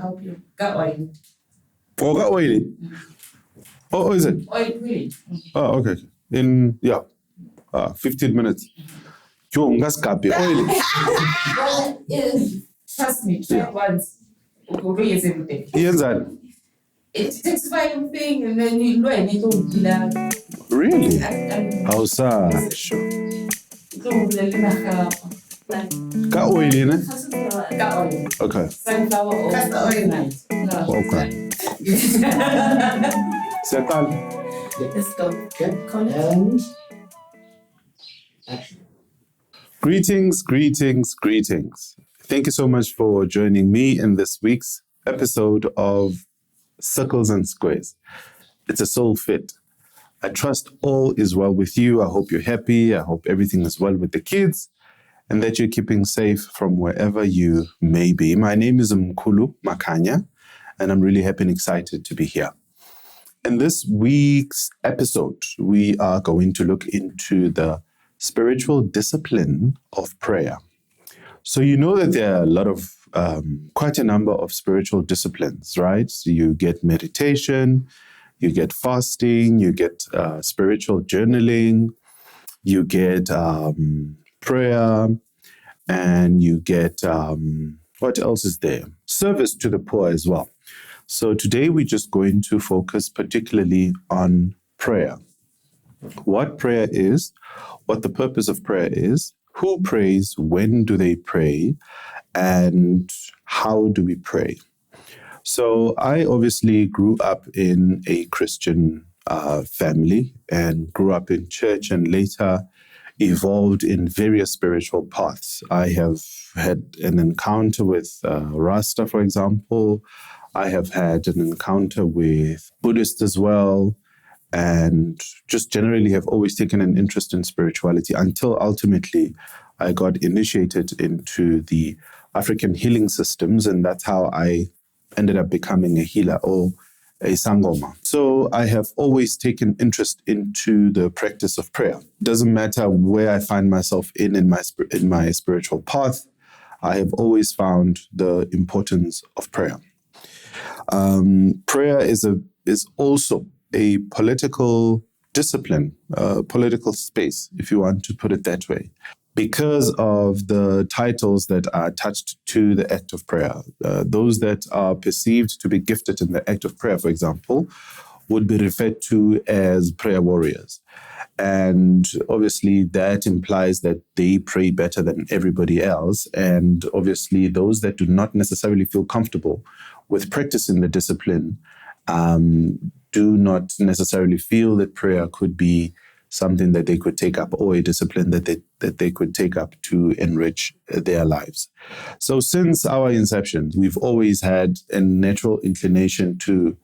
help you. Got oil. Oh, got oily. Oh, is it? Oil, really. Oh, okay. 15 minutes. Yo, ngaskapi oily. Well, trust me, try it once. Yes, everything. Yenzani? It takes fine thing and then you learn it all. Really? How sa? Sure. Ka oily, ne? Got oil. Okay. Sunflower oil. Castor oil. Okay. Settle. Let's go. Greetings. Thank you so much for joining me in this week's episode of Circles and Squares. It's a soul fit. I trust all is well with you. I hope you're happy. I hope everything is well with the kids and that you're keeping safe from wherever you may be. My name is Mkhulu Makanya, and I'm really happy and excited to be here. In this week's episode, we are going to look into the spiritual discipline of prayer. So you know that there are a lot of, quite a number of spiritual disciplines, right? So you get meditation, you get fasting, you get spiritual journaling, you get prayer, and you get, what else is there? Service to the poor as well. So today we're just going to focus particularly on prayer. What prayer is, what the purpose of prayer is, who prays, when do they pray, and how do we pray? So I obviously grew up in a Christian family and grew up in church and later evolved in various spiritual paths. I have had an encounter with Rasta, for example. I have had an encounter with Buddhists as well, and just generally have always taken an interest in spirituality until ultimately I got initiated into the African healing systems, and that's how I ended up becoming a healer or a sangoma. So I have always taken interest into the practice of prayer. Doesn't matter where I find myself in my spiritual path, I have always found the importance of prayer. Prayer is also a political discipline, political space, if you want to put it that way, because of the titles that are attached to the act of prayer. Those that are perceived to be gifted in the act of prayer, for example, would be referred to as prayer warriors. And obviously that implies that they pray better than everybody else. And obviously those that do not necessarily feel comfortable with practicing the discipline do not necessarily feel that prayer could be something that they could take up or a discipline that they could take up to enrich their lives. So since our inception, we've always had a natural inclination to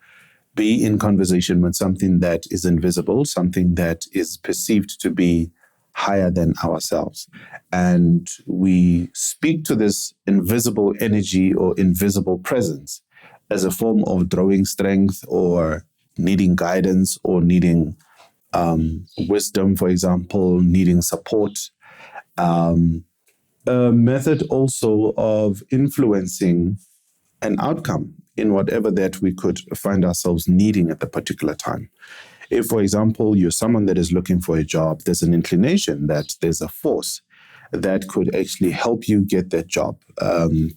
be in conversation with something that is invisible, something that is perceived to be higher than ourselves. And we speak to this invisible energy or invisible presence as a form of drawing strength or needing guidance or needing wisdom, for example, needing support. A method also of influencing an outcome in whatever that we could find ourselves needing at the particular time. If, for example, you're someone that is looking for a job, there's an inclination that there's a force that could actually help you get that job.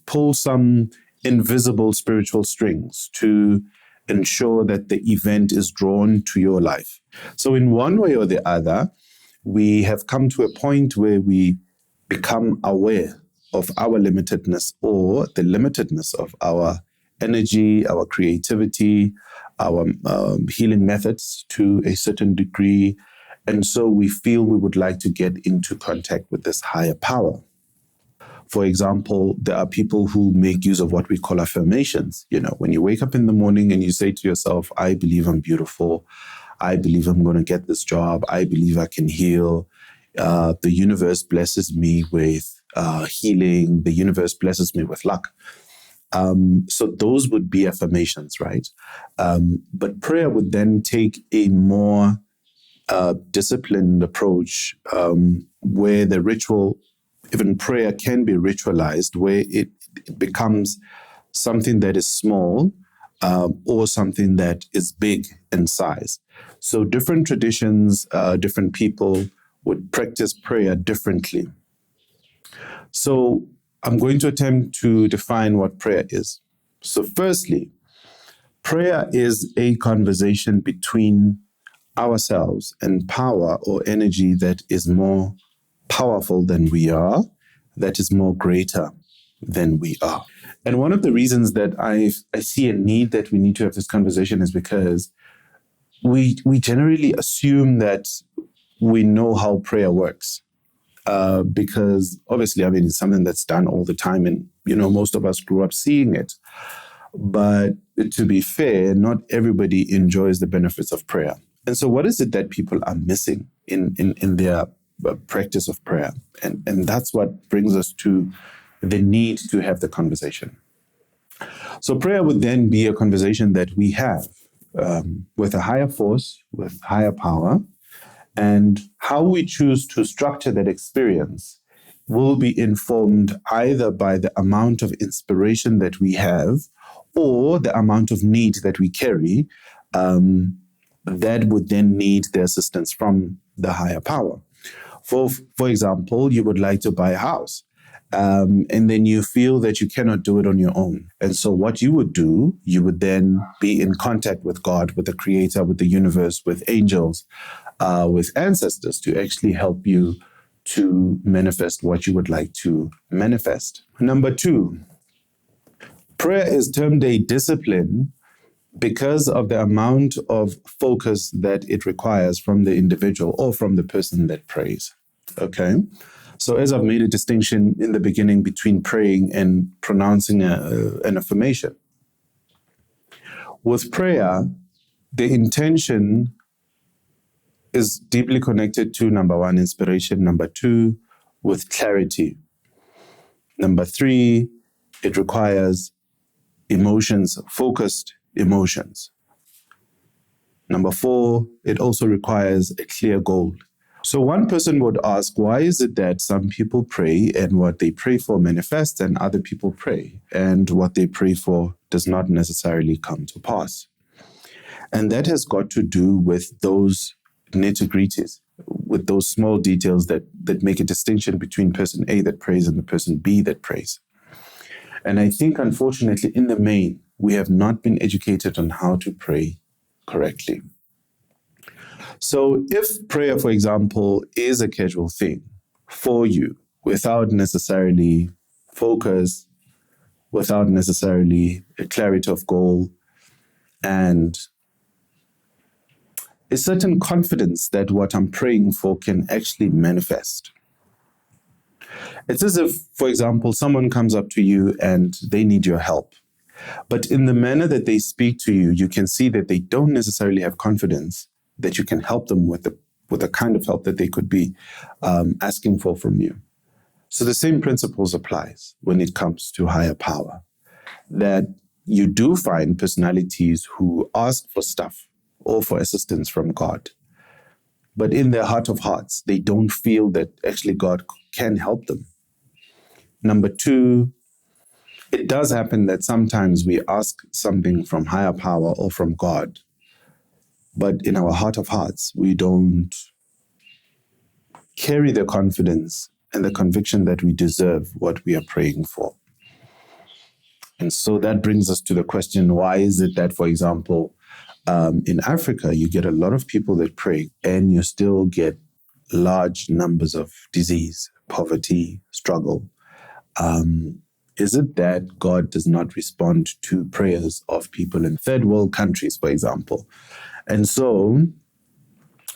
Pull some invisible spiritual strings to ensure that the event is drawn to your life. So in one way or the other, we have come to a point where we become aware of our limitedness or the limitedness of our energy, our creativity, our healing methods to a certain degree. And so we feel we would like to get into contact with this higher power. For example, there are people who make use of what we call affirmations. You know, when you wake up in the morning and you say to yourself, I believe I'm beautiful. I believe I'm going to get this job. I believe I can heal. The universe blesses me with healing. The universe blesses me with luck. So those would be affirmations, right? But prayer would then take a more disciplined approach where the ritual, even prayer can be ritualized, where it becomes something that is small, or something that is big in size. So different traditions, different people would practice prayer differently. So I'm going to attempt to define what prayer is. So firstly, prayer is a conversation between ourselves and power or energy that is more powerful than we are, that is more greater than we are. And one of the reasons that I see a need that we need to have this conversation is because we generally assume that we know how prayer works. Because obviously, I mean, it's something that's done all the time, and most of us grew up seeing it. But to be fair, not everybody enjoys the benefits of prayer. And so what is it that people are missing in their practice of prayer? And that's what brings us to the need to have the conversation. So prayer would then be a conversation that we have with a higher force, with higher power, and how we choose to structure that experience will be informed either by the amount of inspiration that we have or the amount of need that we carry that would then need the assistance from the higher power. For example, you would like to buy a house, and then you feel that you cannot do it on your own. And so what you would do, you would then be in contact with God, with the Creator, with the universe, with angels, with ancestors to actually help you to manifest what you would like to manifest. Number 2, prayer is termed a discipline because of the amount of focus that it requires from the individual or from the person that prays. Okay? So as I've made a distinction in the beginning between praying and pronouncing an affirmation. With prayer, the intention is deeply connected to, number 1, inspiration. Number 2, with clarity. Number 3, it requires emotions, focused emotions. Number 4, it also requires a clear goal. So one person would ask, why is it that some people pray and what they pray for manifests and other people pray and what they pray for does not necessarily come to pass? And that has got to do with those nitty-gritties, with those small details that make a distinction between person A that prays and the person B that prays. And I think, unfortunately, in the main, we have not been educated on how to pray correctly. So if prayer, for example, is a casual thing for you, without necessarily focus, without necessarily a clarity of goal, and a certain confidence that what I'm praying for can actually manifest. It's as if, for example, someone comes up to you and they need your help. But in the manner that they speak to you, you can see that they don't necessarily have confidence that you can help them with the kind of help that they could be asking for from you. So the same principles applies when it comes to higher power, that you do find personalities who ask for stuff or for assistance from God. But in their heart of hearts, they don't feel that actually God can help them. Number 2, it does happen that sometimes we ask something from higher power or from God, but in our heart of hearts, we don't carry the confidence and the conviction that we deserve what we are praying for. And so that brings us to the question, why is it that, for example, in Africa, you get a lot of people that pray and you still get large numbers of disease, poverty, struggle? Is it that God does not respond to prayers of people in third world countries, for example? And so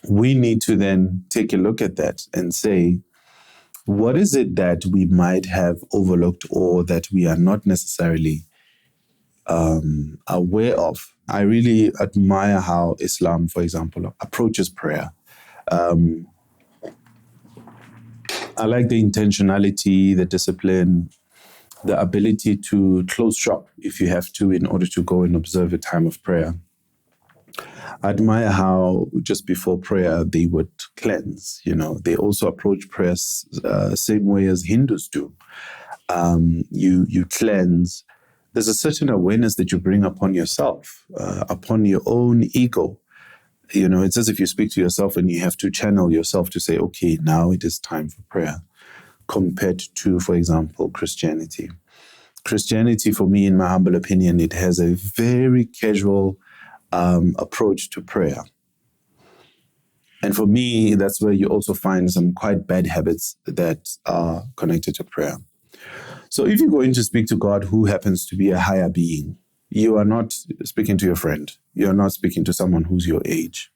we need to then take a look at that and say, what is it that we might have overlooked or that we are not necessarily aware of? I really admire how Islam, for example, approaches prayer. I like the intentionality, the discipline, the ability to close shop if you have to in order to go and observe a time of prayer. I admire how just before prayer they would cleanse. They also approach prayer same way as Hindus do. You cleanse there's a certain awareness that you bring upon yourself, upon your own ego. You know, it's as if you speak to yourself and you have to channel yourself to say, okay, now it is time for prayer, compared to, for example, Christianity. Christianity, for me, in my humble opinion, it has a very casual approach to prayer. And for me, that's where you also find some quite bad habits that are connected to prayer. So if you're going to speak to God, who happens to be a higher being, you are not speaking to your friend. You're not speaking to someone who's your age.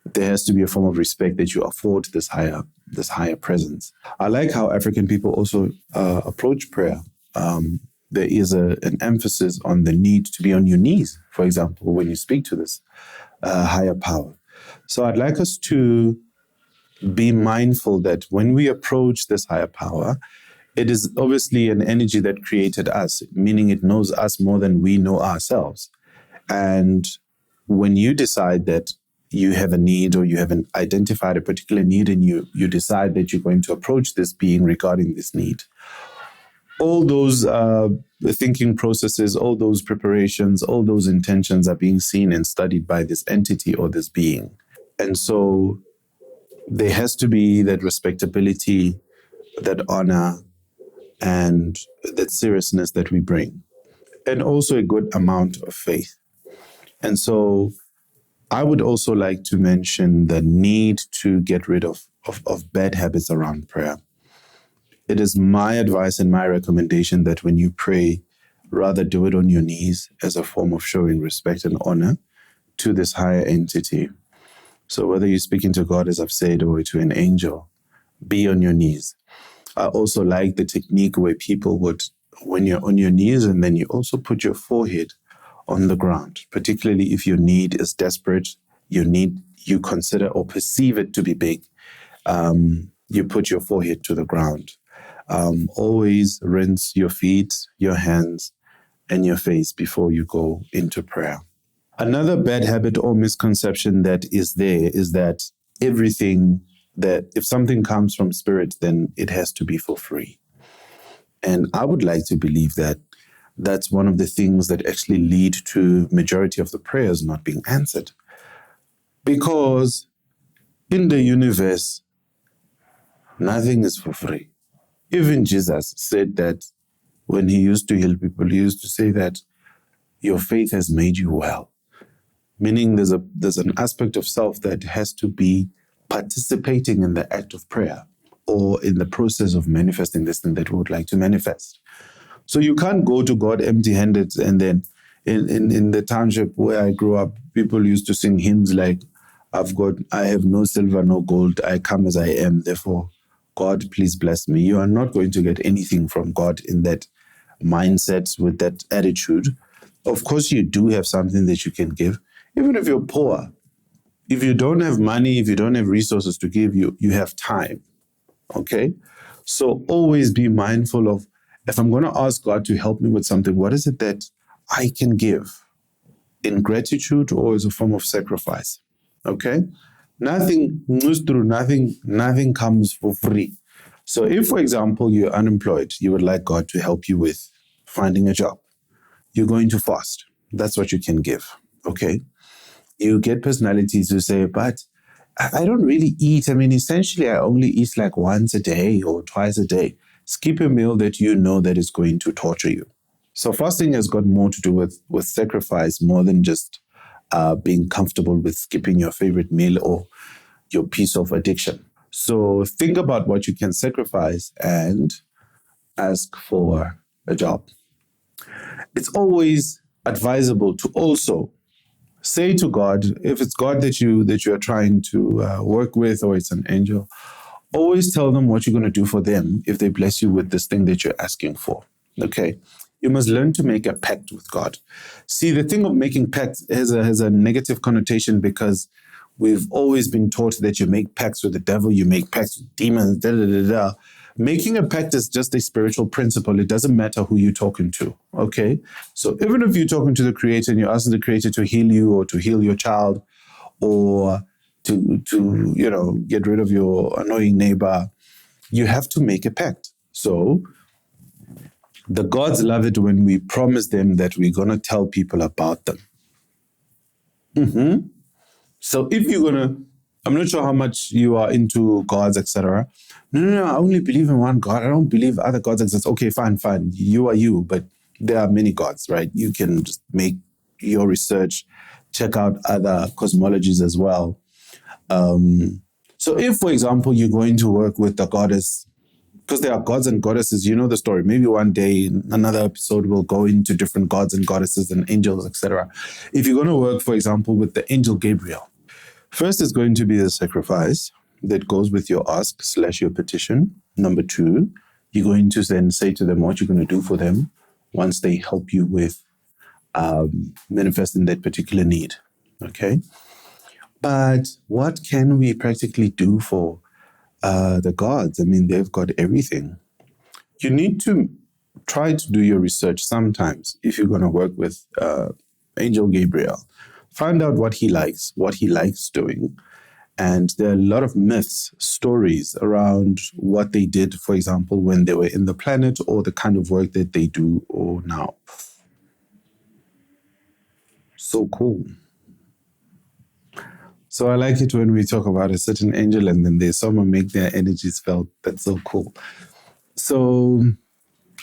There has to be a form of respect that you afford this higher presence. I like how African people also approach prayer. There is an emphasis on the need to be on your knees, for example, when you speak to this higher power. So I'd like us to be mindful that when we approach this higher power, it is obviously an energy that created us, meaning it knows us more than we know ourselves. And when you decide that you have a need, or you haven't identified a particular need, and you decide that you're going to approach this being regarding this need, all those thinking processes, all those preparations, all those intentions are being seen and studied by this entity or this being. And so there has to be that respectability, that honor, and that seriousness that we bring, and also a good amount of faith. And so I would also like to mention the need to get rid of bad habits around prayer. It is my advice and my recommendation that when you pray, rather do it on your knees as a form of showing respect and honor to this higher entity. So whether you're speaking to God, as I've said, or to an angel, be on your knees. I also like the technique where people would, when you're on your knees, and then you also put your forehead on the ground, particularly if your need is desperate, you consider or perceive it to be big, you put your forehead to the ground. Always rinse your feet, your hands, and your face before you go into prayer. Another bad habit or misconception that is there is that if something comes from spirit, then it has to be for free. And I would like to believe that that's one of the things that actually lead to majority of the prayers not being answered. Because in the universe, nothing is for free. Even Jesus said that when he used to heal people, he used to say that your faith has made you well. Meaning there's an aspect of self that has to be participating in the act of prayer, or in the process of manifesting this thing that we would like to manifest. So you can't go to God empty-handed. And then in the township where I grew up, people used to sing hymns like, I have no silver, no gold, I come as I am, therefore, God, please bless me. You are not going to get anything from God in that mindset, with that attitude. Of course, you do have something that you can give, even if you're poor. If you don't have money, if you don't have resources to give, you have time. Okay? So always be mindful of, if I'm going to ask God to help me with something, what is it that I can give in gratitude or as a form of sacrifice? Okay? Nothing comes for free. So if, for example, you're unemployed, you would like God to help you with finding a job. You're going to fast. That's what you can give. Okay? You get personalities who say, but I don't really eat. I mean, essentially, I only eat like once a day or twice a day. Skip a meal that you know that is going to torture you. So fasting has got more to do with sacrifice, more than just being comfortable with skipping your favorite meal or your piece of addiction. So think about what you can sacrifice and ask for a job. It's always advisable to also say to God, if it's God that you are trying to work with, or it's an angel, always tell them what you're going to do for them if they bless you with this thing that you're asking for. Okay? You must learn to make a pact with God. See, the thing of making pacts has a negative connotation, because we've always been taught that you make pacts with the devil, you make pacts with demons, Making a pact is just a spiritual principle. It doesn't matter who you're talking to, okay? So even if you're talking to the Creator and you're asking the Creator to heal you or to heal your child, or to get rid of your annoying neighbor, you have to make a pact. So The gods love it when we promise them that we're going to tell people about them. So if you're going to, I'm not sure how much you are into gods, etc. No, I only believe in one God. I don't believe other gods exist. Okay, fine. You are you, but there are many gods, right? You can just make your research, check out other cosmologies as well. So if, for example, you're going to work with the goddess, because there are gods and goddesses, you know the story. Maybe one day in another episode we'll go into different gods and goddesses and angels, etc. If you're going to work, for example, with the angel Gabriel, first is going to be the sacrifice that goes with your ask / your petition. Number 2, you're going to then say to them what you're going to do for them once they help you with manifesting that particular need. Okay? But what can we practically do for the gods? I mean, they've got everything. You need to try to do your research sometimes if you're going to work with Angel Gabriel. Find out what he likes doing. And there are a lot of myths, stories around what they did, for example, when they were in the planet, or the kind of work that they do or now. So cool. So I like it when we talk about a certain angel and then there's someone make their energies felt. That's so cool. So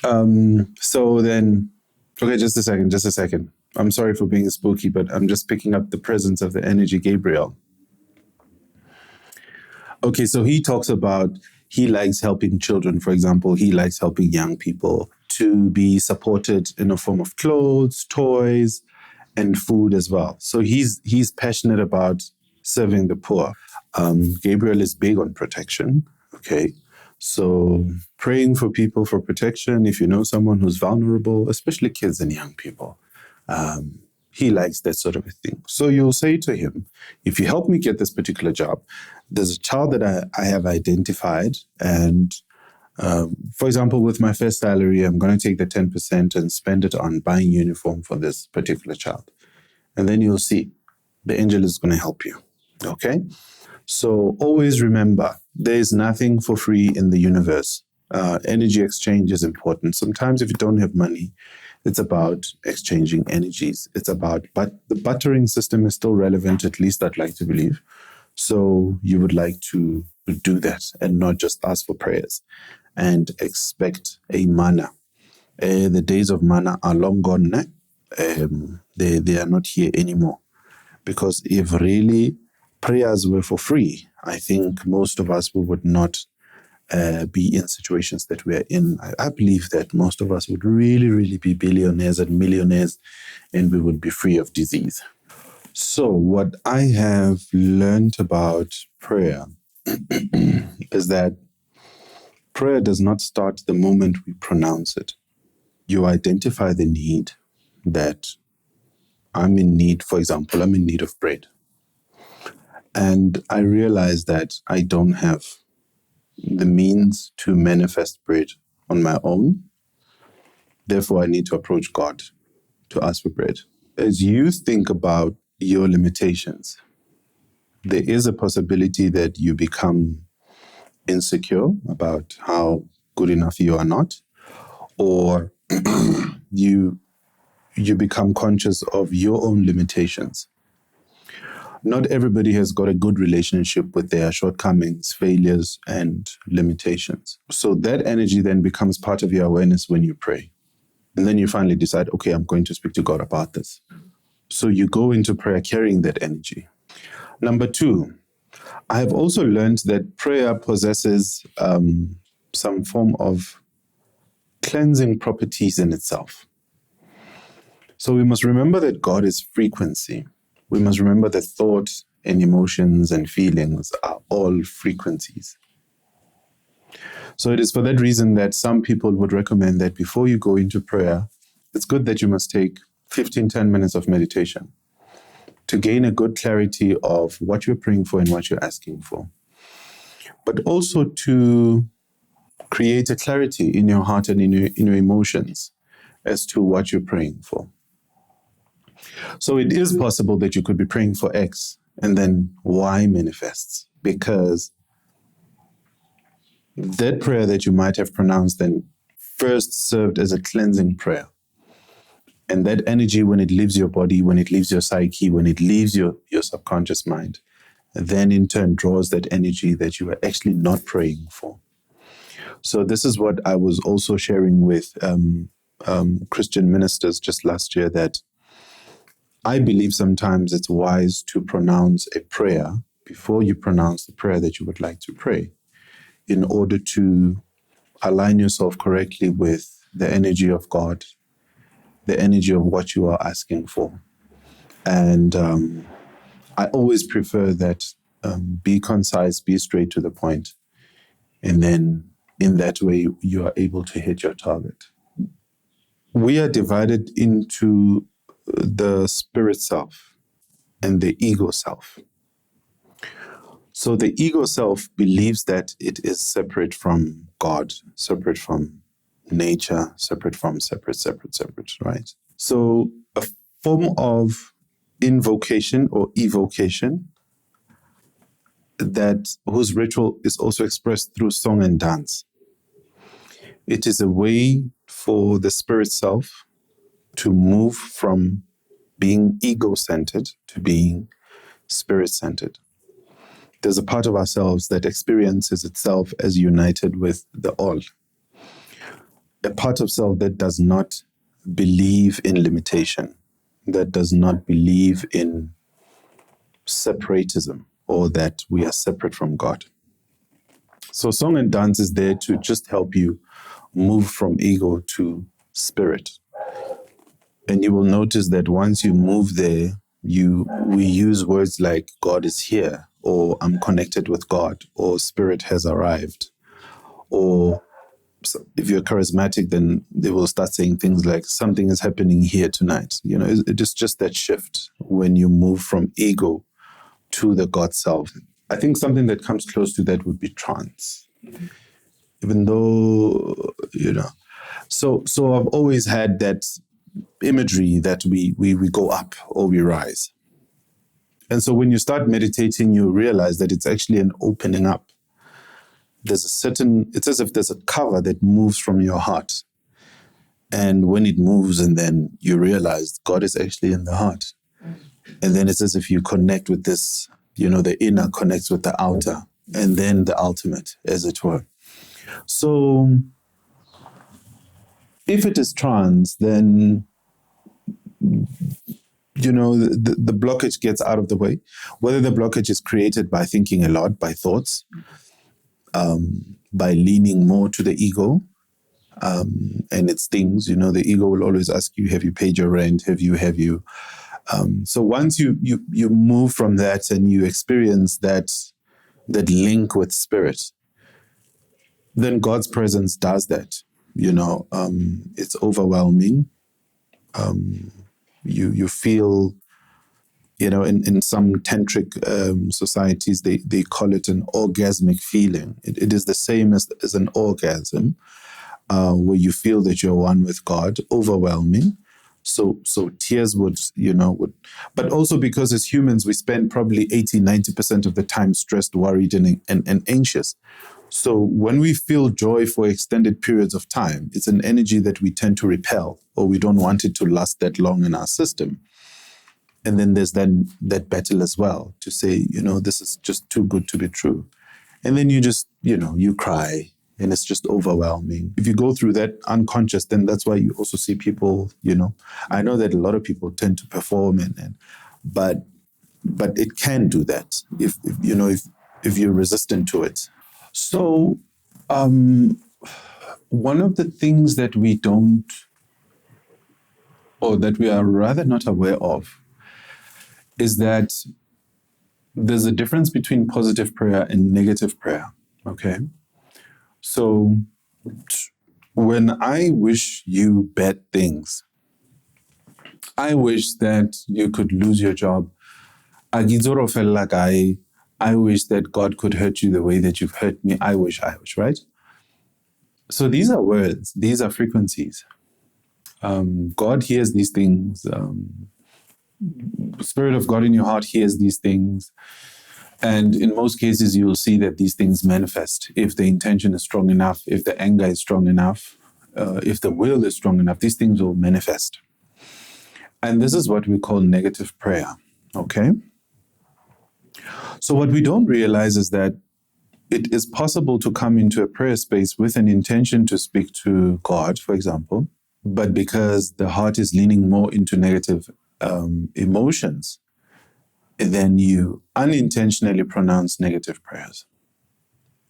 then, okay, just a second. I'm sorry for being spooky, but I'm just picking up the presence of the energy Gabriel. Okay, so he talks about he likes helping children, for example. He likes helping young people to be supported in a form of clothes, toys, and food as well. So he's passionate about serving the poor. Gabriel is big on protection, okay? So praying for people for protection, if you know someone who's vulnerable, especially kids and young people, he likes that sort of a thing. So you'll say to him, if you help me get this particular job, there's a child that I have identified, and for example, with my first salary, I'm going to take the 10% and spend it on buying uniform for this particular child. And then you'll see the angel is going to help you. Okay? So always remember, there is nothing for free in the universe. Energy exchange is important. Sometimes if you don't have money, it's about exchanging energies. It's about, but the buttering system is still relevant, at least I'd like to believe. So you would like to do that and not just ask for prayers and expect a manna. The days of manna are long gone now. They are not here anymore. Because if really prayers were for free, I think most of us would not be in situations that we are in. I believe that most of us would really, really be billionaires and millionaires, and we would be free of disease. So what I have learned about prayer is that prayer does not start the moment we pronounce it. You identify the need that I'm in need, for example, I'm in need of bread. And I realize that I don't have the means to manifest bread on my own. Therefore, I need to approach God to ask for bread. As you think about your limitations, there is a possibility that you become insecure about how good enough you are not, or you become conscious of your own limitations. Not everybody has got a good relationship with their shortcomings, failures, and limitations. So that energy then becomes part of your awareness when you pray. And then you finally decide, okay, I'm going to speak to God about this. So you go into prayer carrying that energy. Number 2, I have also learned that prayer possesses some form of cleansing properties in itself. So we must remember that God is frequency. We must remember that thoughts and emotions and feelings are all frequencies. So it is for that reason that some people would recommend that before you go into prayer, it's good that you must take 10 minutes of meditation to gain a good clarity of what you're praying for and what you're asking for. But also to create a clarity in your heart and in your emotions as to what you're praying for. So it is possible that you could be praying for X and then Y manifests, because that prayer that you might have pronounced then first served as a cleansing prayer. And that energy, when it leaves your body, when it leaves your psyche, when it leaves your subconscious mind, then in turn draws that energy that you are actually not praying for. So this is what I was also sharing with Christian ministers just last year, that I believe sometimes it's wise to pronounce a prayer before you pronounce the prayer that you would like to pray, in order to align yourself correctly with the energy of God, the energy of what you are asking for. And I always prefer that be concise, be straight to the point, and then in that way you are able to hit your target. We are divided into the spirit self and the ego self. So the ego self believes that it is separate from God, separate from nature, separate, right? So a form of invocation or evocation that whose ritual is also expressed through song and dance. It is a way for the spirit self to move from being ego-centered to being spirit-centered. There's a part of ourselves that experiences itself as united with the all. A part of self that does not believe in limitation, that does not believe in separatism, or that we are separate from God. So song and dance is there to just help you move from ego to spirit. And you will notice that once you move there, we use words like God is here, or I'm connected with God, or spirit has arrived. Or if you're charismatic, then they will start saying things like something is happening here tonight. You know, it is just that shift when you move from ego to the God self. I think something that comes close to that would be trance. Even though, you know, so I've always had that imagery that we go up or we rise. And so when you start meditating, you realize that it's actually an opening up. It's as if there's a cover that moves from your heart. And when it moves, and then you realize God is actually in the heart. And then it's as if you connect with this, you know, the inner connects with the outer, and then the ultimate, as it were. So if it is trance, then, you know, the blockage gets out of the way. Whether the blockage is created by thinking a lot, by thoughts, by leaning more to the ego and its things. You know, the ego will always ask you, have you paid your rent? Have you? So once you move from that and you experience that link with spirit, then God's presence does that. You know, it's overwhelming. You feel, you know, in some tantric societies, they call it an orgasmic feeling. It is the same as an orgasm, where you feel that you're one with God, overwhelming. So tears would, but also because as humans, we spend probably 80-90% of the time stressed, worried, and anxious. So when we feel joy for extended periods of time, it's an energy that we tend to repel, or we don't want it to last that long in our system. And then there's that battle as well to say, you know, this is just too good to be true. And then you just, you cry, and it's just overwhelming. If you go through that unconscious, then that's why you also see people, I know that a lot of people tend to perform, but it can do that if you're resistant to it. So one of the things that we don't, or that we are rather not aware of, is that there's a difference between positive prayer and negative prayer, okay? So when I wish you bad things, I wish that you could lose your job. I wish that God could hurt you the way that you've hurt me. I wish, right? So these are words. These are frequencies. God hears these things. Spirit of God in your heart hears these things. And in most cases, you'll see that these things manifest if the intention is strong enough, if the anger is strong enough, if the will is strong enough, these things will manifest. And this is what we call negative prayer. Okay? So what we don't realize is that it is possible to come into a prayer space with an intention to speak to God, for example, but because the heart is leaning more into negative emotions, then you unintentionally pronounce negative prayers.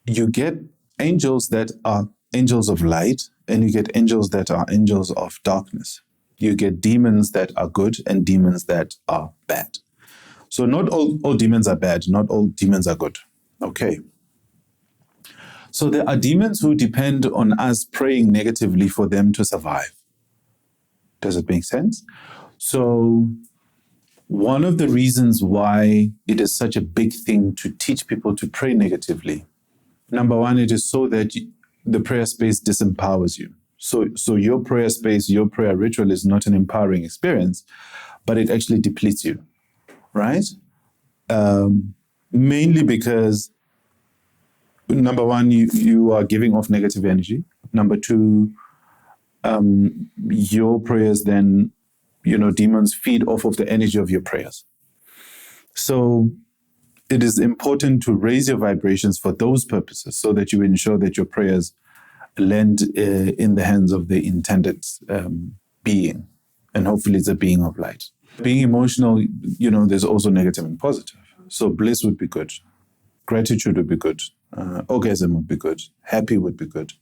You get angels that are angels of light, and you get angels that are angels of darkness. You get demons that are good and demons that are bad. So not all demons are bad, not all demons are good. Okay. So there are demons who depend on us praying negatively for them to survive. Does it make sense? So one of the reasons why it is such a big thing to teach people to pray negatively, number one, it is so that the prayer space disempowers you. So your prayer space, your prayer ritual is not an empowering experience, but it actually depletes you, right? Mainly because, number one, you are giving off negative energy. Number two, your prayers then, demons feed off of the energy of your prayers. So it is important to raise your vibrations for those purposes so that you ensure that your prayers land in the hands of the intended being. And hopefully it's a being of light. Being emotional, there's also negative and positive. So bliss would be good. Gratitude would be good. Orgasm would be good. Happy would be good.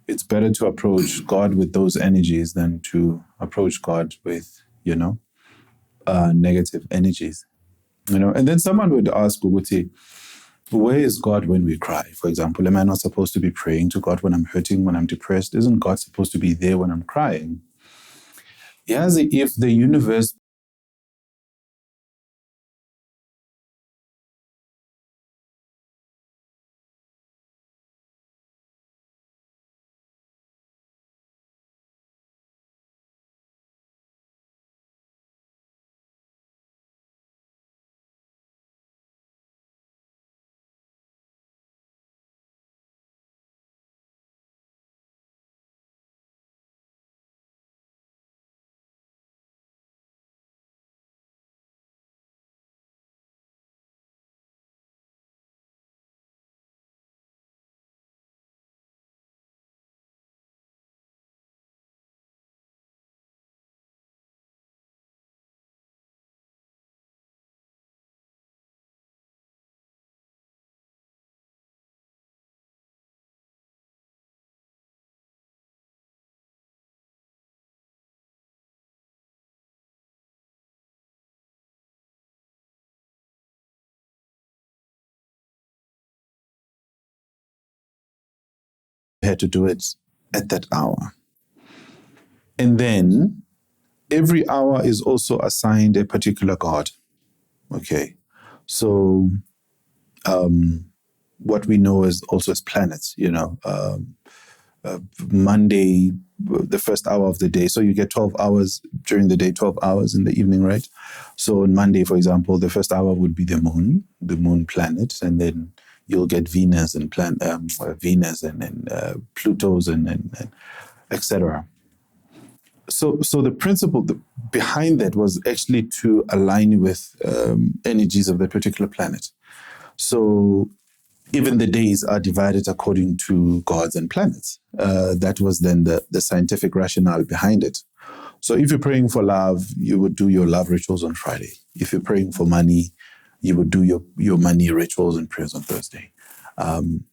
It's better to approach God with those energies than to approach God with, negative energies. And then someone would ask Uguti, where is God when we cry? For example, am I not supposed to be praying to God when I'm hurting, when I'm depressed? Isn't God supposed to be there when I'm crying? As if the universe had to do it at that hour. And then every hour is also assigned a particular god. Okay. So what we know is also as planets, Monday, the first hour of the day. So you get 12 hours during the day, 12 hours in the evening, right? So on Monday, for example, the first hour would be the moon planet, and then you'll get Venus and Venus and Pluto's and etc. So the principle behind that was actually to align with energies of that particular planet. So even the days are divided according to gods and planets. That was then the scientific rationale behind it. So if you're praying for love, you would do your love rituals on Friday. If you're praying for money, you would do your money rituals and prayers on Thursday. And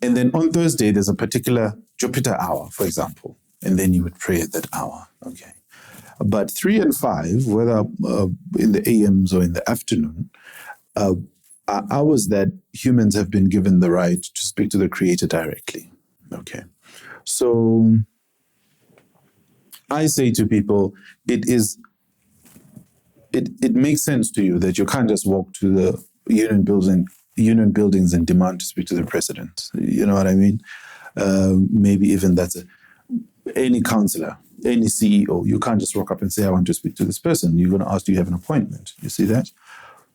then on Thursday, there's a particular Jupiter hour, for example, and then you would pray at that hour. Okay. But 3 and 5, whether in the AMs or in the afternoon, are hours that humans have been given the right to speak to the Creator directly. Okay. So I say to people, it makes sense to you that you can't just walk to the union buildings and demand to speak to the president. You know what I mean? Maybe even that's any counselor, any CEO. You can't just walk up and say, I want to speak to this person. You're going to ask, do you have an appointment? You see that?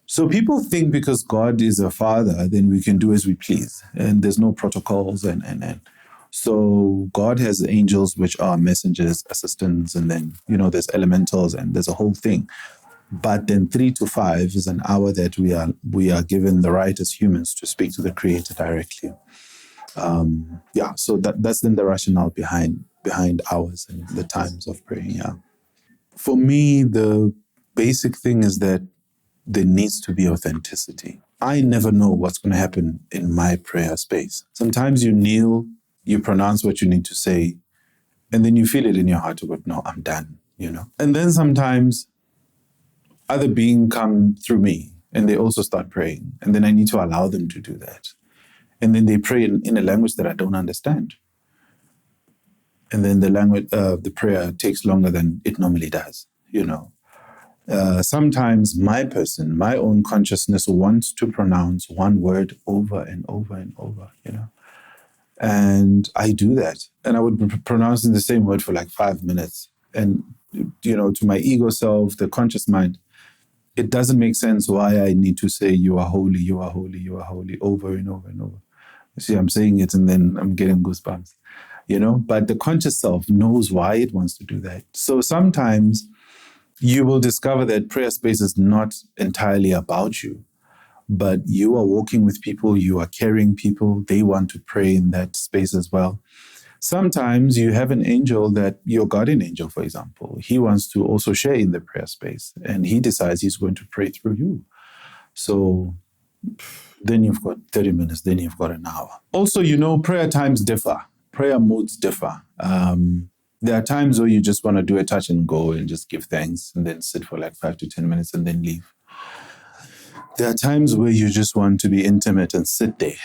So people think because God is a father, then we can do as we please. And there's no protocols. And So God has angels which are messengers, assistants, and then, there's elementals and there's a whole thing. But then 3 to 5 is an hour that we are given the right as humans to speak to the Creator directly. So that's then the rationale behind hours and the times of praying. Yeah. For me, the basic thing is that there needs to be authenticity. I never know what's going to happen in my prayer space. Sometimes you kneel, you pronounce what you need to say, and then you feel it in your heart to go, no, I'm done, And then sometimes other beings come through me and they also start praying. And then I need to allow them to do that. And then they pray in a language that I don't understand. And then the prayer takes longer than it normally does, Sometimes my own consciousness wants to pronounce one word over and over and over, And I do that. And I would be pronouncing the same word for like 5 minutes. And, to my ego self, the conscious mind, it doesn't make sense why I need to say, you are holy, you are holy, you are holy, over and over and over. You see, I'm saying it and then I'm getting goosebumps, But the conscious self knows why it wants to do that. So sometimes you will discover that prayer space is not entirely about you, but you are walking with people, you are carrying people, they want to pray in that space as well. Sometimes you have an angel your guardian angel, for example, he wants to also share in the prayer space and he decides he's going to pray through you. So then you've got 30 minutes, then you've got an hour. Also, prayer times differ, prayer modes differ. There are times where you just want to do a touch and go and just give thanks and then sit for like 5 to 10 minutes and then leave. There are times where you just want to be intimate and sit there,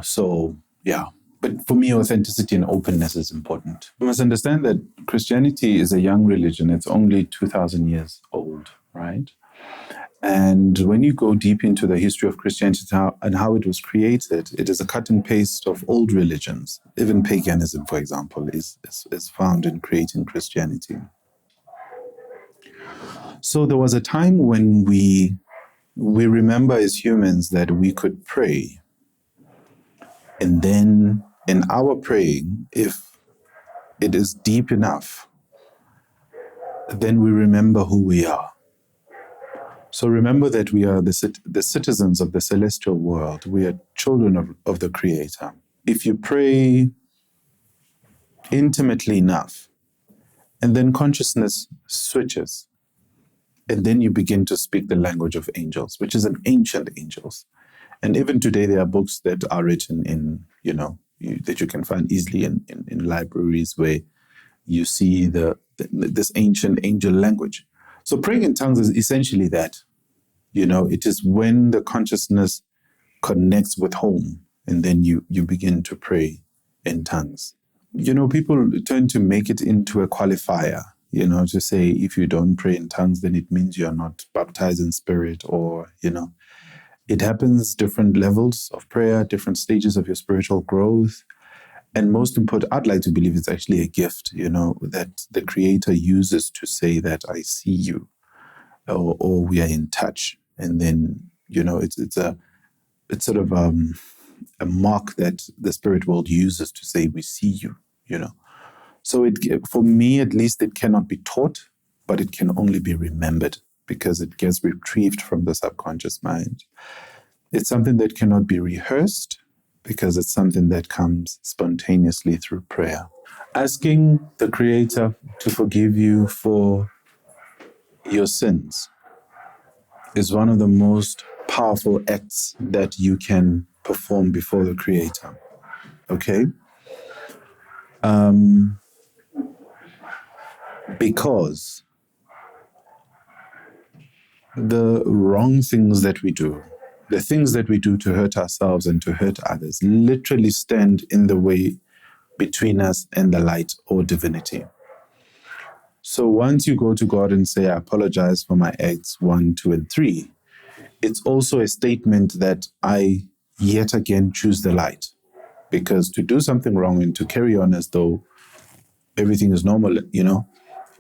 So, yeah. But for me, authenticity and openness is important. You must understand that Christianity is a young religion. It's only 2,000 years old, right? And when you go deep into the history of Christianity and how it was created, it is a cut and paste of old religions. Even paganism, for example, is found in creating Christianity. So there was a time when we remember as humans that we could pray. And then in our praying, if it is deep enough, then we remember who we are. So remember that we are the citizens of the celestial world. We are children of the Creator. If you pray intimately enough, and then consciousness switches, and then you begin to speak the language of angels, which is an ancient angels. And even today, there are books that are written in, that you can find easily in libraries where you see this ancient angel language. So praying in tongues is essentially that. It is when the consciousness connects with home and then you begin to pray in tongues. People tend to make it into a qualifier, to say if you don't pray in tongues, then it means you're not baptized in spirit or, It happens different levels of prayer, different stages of your spiritual growth. And most important, I'd like to believe it's actually a gift, that the Creator uses to say that I see you or we are in touch. And then, it's sort of a mark that the spirit world uses to say we see you, So for me, at least, it cannot be taught, but it can only be remembered because it gets retrieved from the subconscious mind. It's something that cannot be rehearsed because it's something that comes spontaneously through prayer. Asking the Creator to forgive you for your sins is one of the most powerful acts that you can perform before the Creator. Okay? Because the wrong things that we do, the things that we do to hurt ourselves and to hurt others, literally stand in the way between us and the light or divinity. So once you go to God and say, I apologize for my acts 1, 2, and 3, it's also a statement that I yet again choose the light. Because to do something wrong and to carry on as though everything is normal,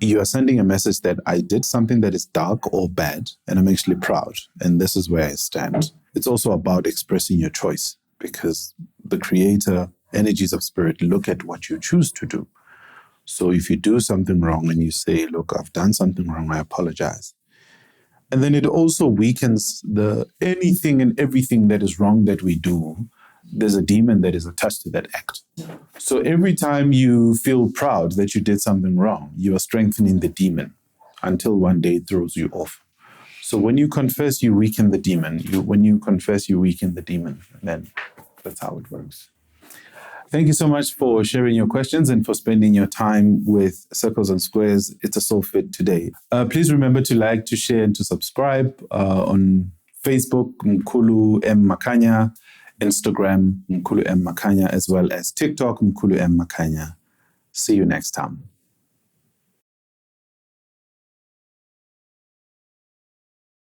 you are sending a message that I did something that is dark or bad, and I'm actually proud, and this is where I stand. It's also about expressing your choice, because the Creator energies of spirit look at what you choose to do. So if you do something wrong and you say, look, I've done something wrong, I apologize. And then it also weakens anything and everything that is wrong that we do. There's a demon that is attached to that act. So every time you feel proud that you did something wrong, you are strengthening the demon until one day it throws you off. So when you confess, you weaken the demon. When you confess, you weaken the demon. And then that's how it works. Thank you so much for sharing your questions and for spending your time with Circles and Squares. It's a Soul Fit today. Please remember to like, to share, and to subscribe on Facebook, Mkhulu M. Makanya, Instagram, Mkhulu M. Makanya, as well as TikTok, Mkhulu M. Makanya. See you next time.